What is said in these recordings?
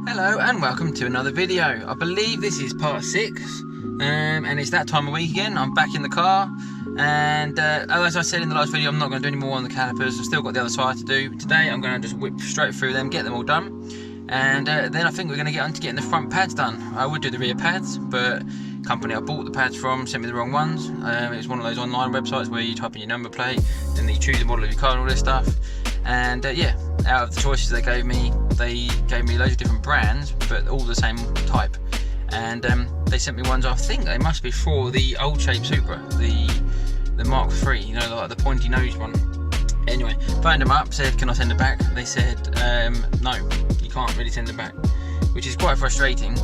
Hello and welcome to another video. I believe this is part 6 and it's that time of week again. I'm back in the car and as I said in the last video, I'm not going to do any more on the calipers. I've still got the other side to do. Today I'm going to just whip straight through them, get them all done, and then I think we're going to get on to getting the front pads done. I would do the rear pads, but the company I bought the pads from sent me the wrong ones. It's one of those online websites where you type in your number plate and you choose the model of your car and all this stuff. And yeah, out of the choices they gave me loads of different brands, but all the same type. And they sent me ones, I think they must be for the old shape Supra, the Mark III, you know, like the pointy nosed one. Anyway, phoned them up, said can I send it back? They said no, you can't really send it back, which is quite frustrating.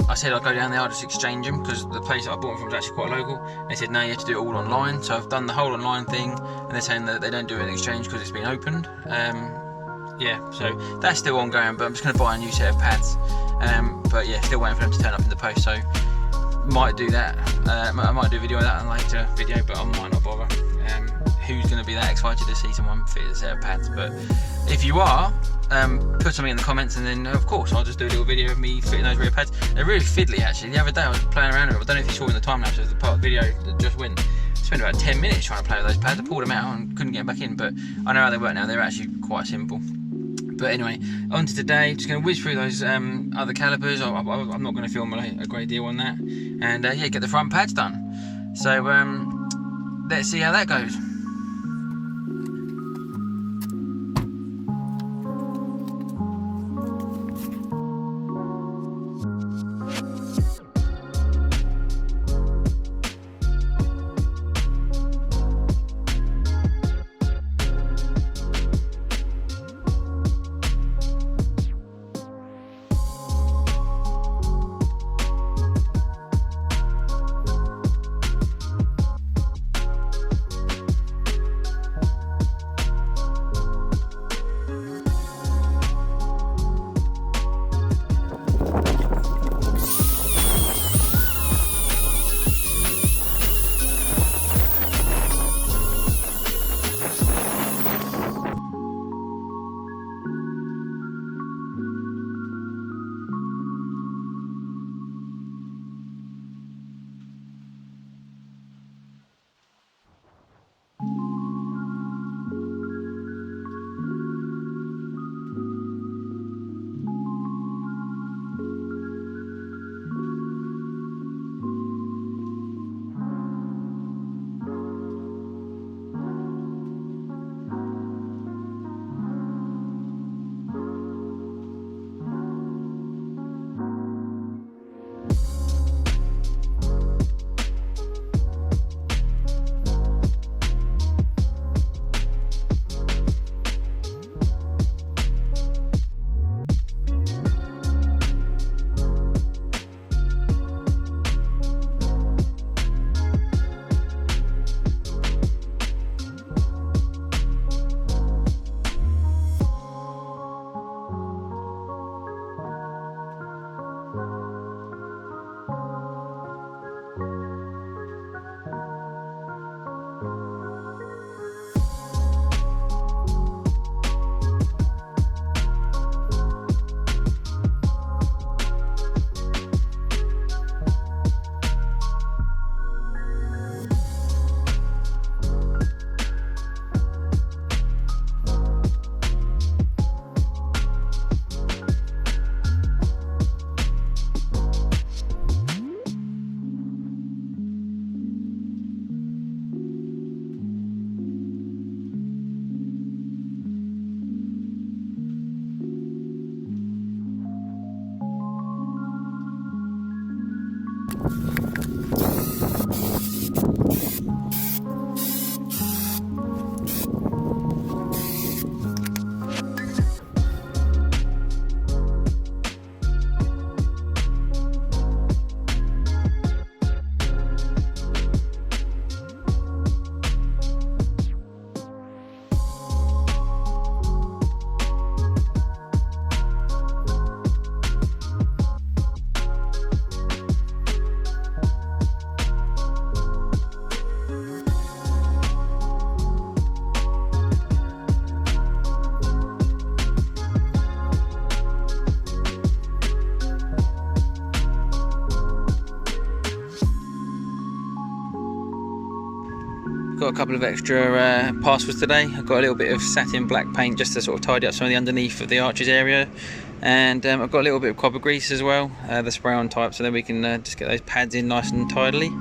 I said I'd go down there, I'll just exchange them, because the place that I bought them from is actually quite local. They said no, you have to do it all online. So I've done the whole online thing, and they're saying that they don't do an exchange because it's been opened. Yeah, so that's still ongoing, but I'm just going to buy a new set of pads. But yeah, still waiting for them to turn up in the post, so might do that. I might do a video of that in a later video, but I might not bother. Who's going to be that excited to see someone fit a set of pads? But if you are, put something in the comments, and then of course I'll just do a little video of me fitting those rear pads. They're really fiddly actually. The other day I was playing around with it. I don't know if you saw in the time lapse of the part of the video that just went. I spent about 10 minutes trying to play with those pads. I pulled them out and couldn't get them back in, but I know how they work now. They're actually quite simple. But anyway, on to today. Just going to whiz through those other calipers. I'm not going to film a great deal on that, and yeah, get the front pads done. So let's see how that goes. got a couple of extra parcels today. I've got a little bit of satin black paint just to sort of tidy up some of the underneath of the arches area, and I've got a little bit of copper grease as well, the spray on type, so then we can just get those pads in nice and tidily.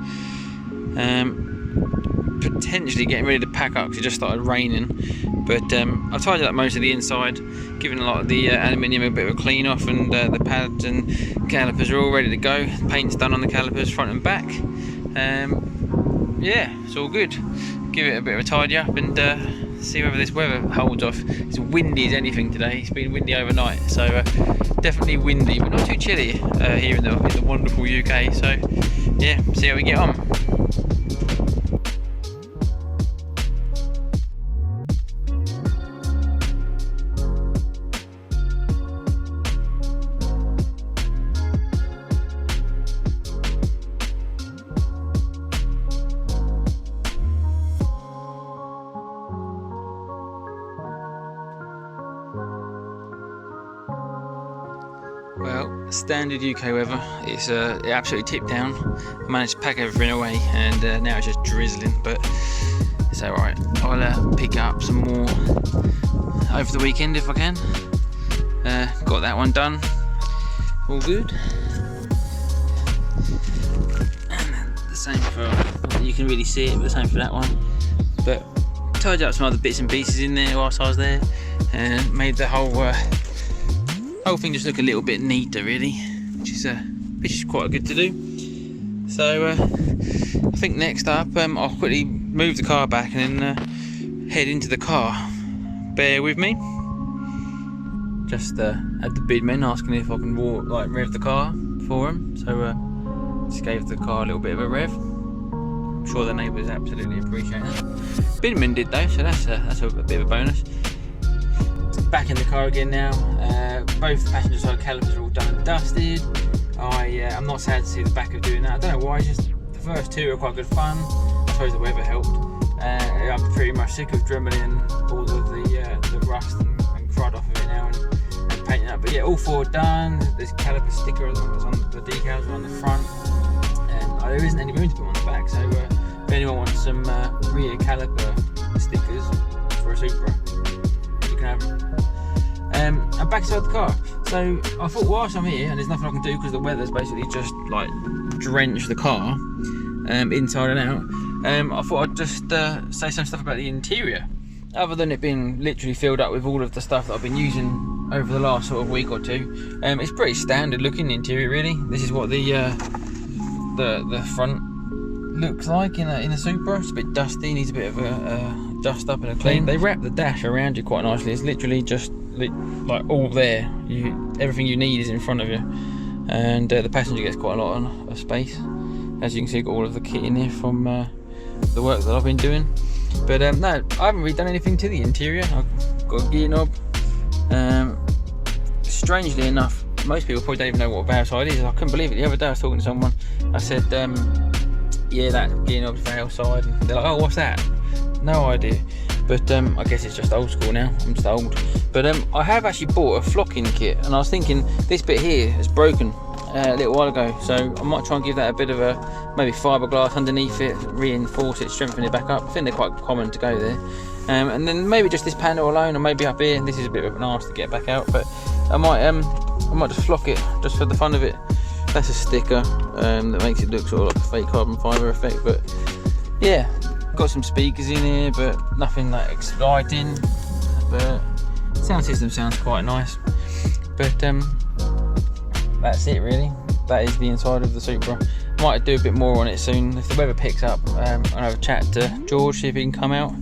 Potentially getting ready to pack up because it just started raining, but I've tidied up most of the inside, giving a lot of the aluminium a bit of a clean off, and the pads and calipers are all ready to go. Paint's done on the calipers front and back. Yeah, it's all good. Give it a bit of a tidy up and see whether this weather holds off. It's windy as anything today. It's been windy overnight, so definitely windy, but not too chilly here in the wonderful UK. So yeah, see how we get on. Well, standard UK weather. It's it absolutely tipped down. I managed to pack everything away, and now it's just drizzling, but it's alright. I'll pick up some more over the weekend if I can. Got that one done. All good. And the same for, you can really see it, but the same for that one. But tied up some other bits and pieces in there whilst I was there, and made the whole thing just look a little bit neater, really, which is quite good to do. So I think next up I'll quickly move the car back and then head into the car. Bear with me. Just had the bidmen asking if I can rev the car for them, so just gave the car a little bit of a rev. I'm sure the neighbours absolutely appreciate that. Bidmen did though, so that's a bit of a bonus. Back in the car again now. Both the passenger side calipers are all done and dusted. I'm not sad to see the back of doing that. I don't know why, just the first two are quite good fun. I suppose the weather helped. I'm pretty much sick of dremeling all of the rust and crud off of it now and painting up. But yeah, all four done. There's caliper sticker as on the decals on the front, and there isn't any room to put on the back. So if anyone wants some rear caliper stickers for a Supra, you can have them. I'm back inside the car, so I thought whilst I'm here and there's nothing I can do because the weather's basically just like drenched the car inside and out, I thought I'd just say some stuff about the interior, other than it being literally filled up with all of the stuff that I've been using over the last sort of week or two. It's pretty standard looking interior, really. This is what the front looks like in a Supra. It's a bit dusty, needs a bit of a dust up and a clean. They wrap the dash around you quite nicely. It's literally just like all there. Everything you need is in front of you, and the passenger gets quite a lot of space. As you can see, got all of the kit in here from the work that I've been doing. But no, I haven't really done anything to the interior. I've got a gear knob. Strangely enough, most people probably don't even know what a valve side is. I couldn't believe it. The other day I was talking to someone. I said, yeah, that gear knob's valve side. And they're like, oh, what's that? No idea. But I guess it's just old school now. I'm just old. But I have actually bought a flocking kit, and I was thinking this bit here is broken a little while ago, so I might try and give that a bit of a maybe fiberglass underneath it, reinforce it, strengthen it back up. I think they're quite common to go there. And then maybe just this panel alone, or maybe up here. This is a bit of an arse to get back out, but I might just flock it just for the fun of it. That's a sticker that makes it look sort of like a fake carbon fibre effect. But yeah, got some speakers in here, but nothing like exciting. But sound system sounds quite nice. But that's it really. That is the inside of the Supra. Might do a bit more on it soon. If the weather picks up, I'll have a chat to George, see if he can come out,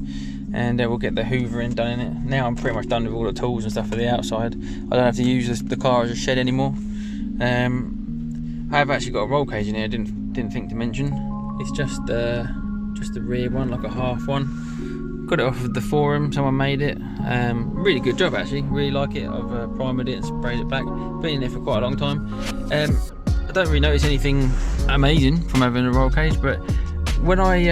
and we'll get the hoovering done in it. Now I'm pretty much done with all the tools and stuff for the outside. I don't have to use the car as a shed anymore. I have actually got a roll cage in here. I didn't think to mention. It's just the rear one, like a half one. Got it off of the forum, someone made it. Really good job actually, really like it. I've primered it and sprayed it back. Been in there for quite a long time. I don't really notice anything amazing from having a roll cage, but when I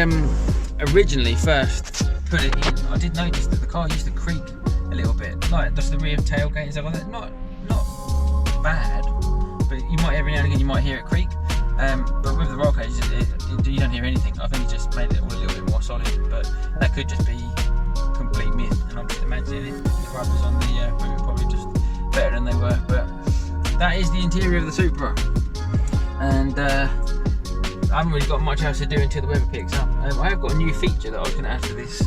originally first put it in, I did notice that the car used to creak a little bit, like just the rear tailgate and stuff like that. Not bad, but you might every now and again you might hear it creak. But with the roll cage, you don't hear anything. I think he just made it all a little bit more solid, but that could just be complete myth, and I'm just imagining the rubbers on the were probably just better than they were. But that is the interior of the Supra, and I haven't really got much else to do until the weather picks up. I have got a new feature that I was going to add to this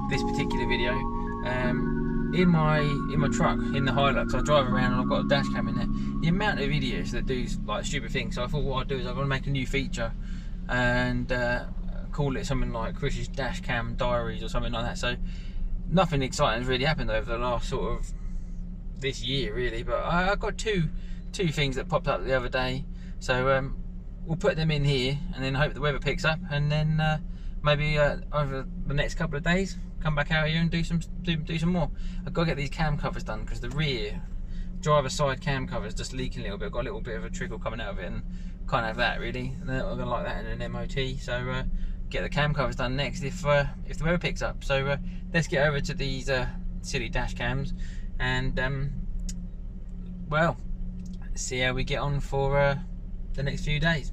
this particular video. In my truck, in the Hilux, I drive around and I've got a dash cam in there. The amount of idiots that do like stupid things, so I thought what I'd do is I'm going to make a new feature and call it something like Chris's dash cam diaries or something like that. So nothing exciting has really happened over the last sort of this year really, but I got two things that popped up the other day, so we'll put them in here and then hope the weather picks up, and then maybe over the next couple of days come back out here and do some more. I've got to get these cam covers done because the rear driver side cam cover is just leaking a little bit. I've got a little bit of a trickle coming out of it, and can't have that really. I'm gonna like that in an MOT. So get the cam covers done next if the weather picks up. So let's get over to these silly dash cams and well, see how we get on for the next few days.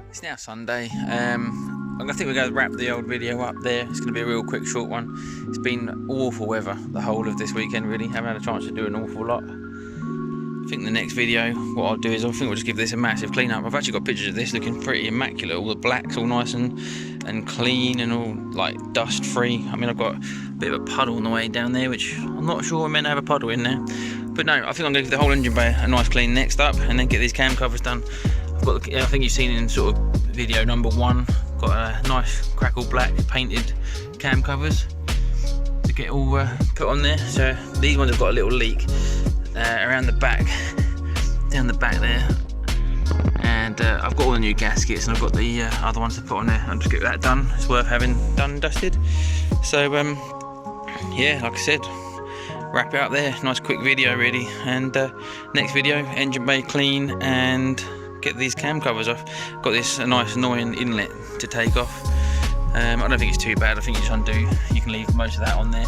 It's now Sunday. I think we're going to wrap the old video up there. It's going to be a real quick short one. It's been awful weather the whole of this weekend really. Haven't had a chance to do an awful lot. I think the next video, what I'll do is I think we'll just give this a massive clean up. I've actually got pictures of this looking pretty immaculate. All the black's all nice and clean and all like dust free. I mean, I've got a bit of a puddle on the way down there, which I'm not sure we're meant to have a puddle in there. But no, I think I'm going to give the whole engine bay a nice clean next up, and then get these cam covers done. I think you've seen in sort of video number 1, got a nice crackle black painted cam covers to get all put on there. So these ones have got a little leak around the back, down the back there, and I've got all the new gaskets, and I've got the other ones to put on there. I'll just get that done. It's worth having done and dusted. So yeah, like I said, wrap it up there. Nice quick video really, and next video, engine bay clean and get these cam covers off. Got this nice annoying inlet to take off. I don't think it's too bad. I think you just undo, you can leave most of that on there,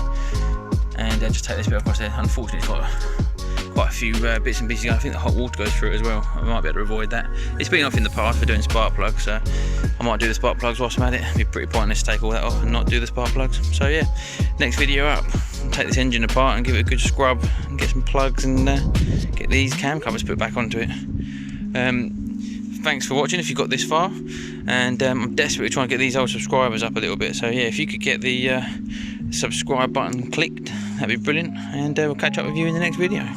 and just take this bit across there. Unfortunately it's got quite a few bits and pieces. I think the hot water goes through it as well. I might be able to avoid that. It's been off in the past for doing spark plugs, so I might do the spark plugs whilst I'm at it. It'd be pretty pointless to take all that off and not do the spark plugs. So yeah, next video up, I'll take this engine apart and give it a good scrub and get some plugs and get these cam covers put back onto it. Thanks for watching if you got this far, and I'm desperately trying to get these old subscribers up a little bit, so yeah, if you could get the subscribe button clicked, that'd be brilliant, and we'll catch up with you in the next video.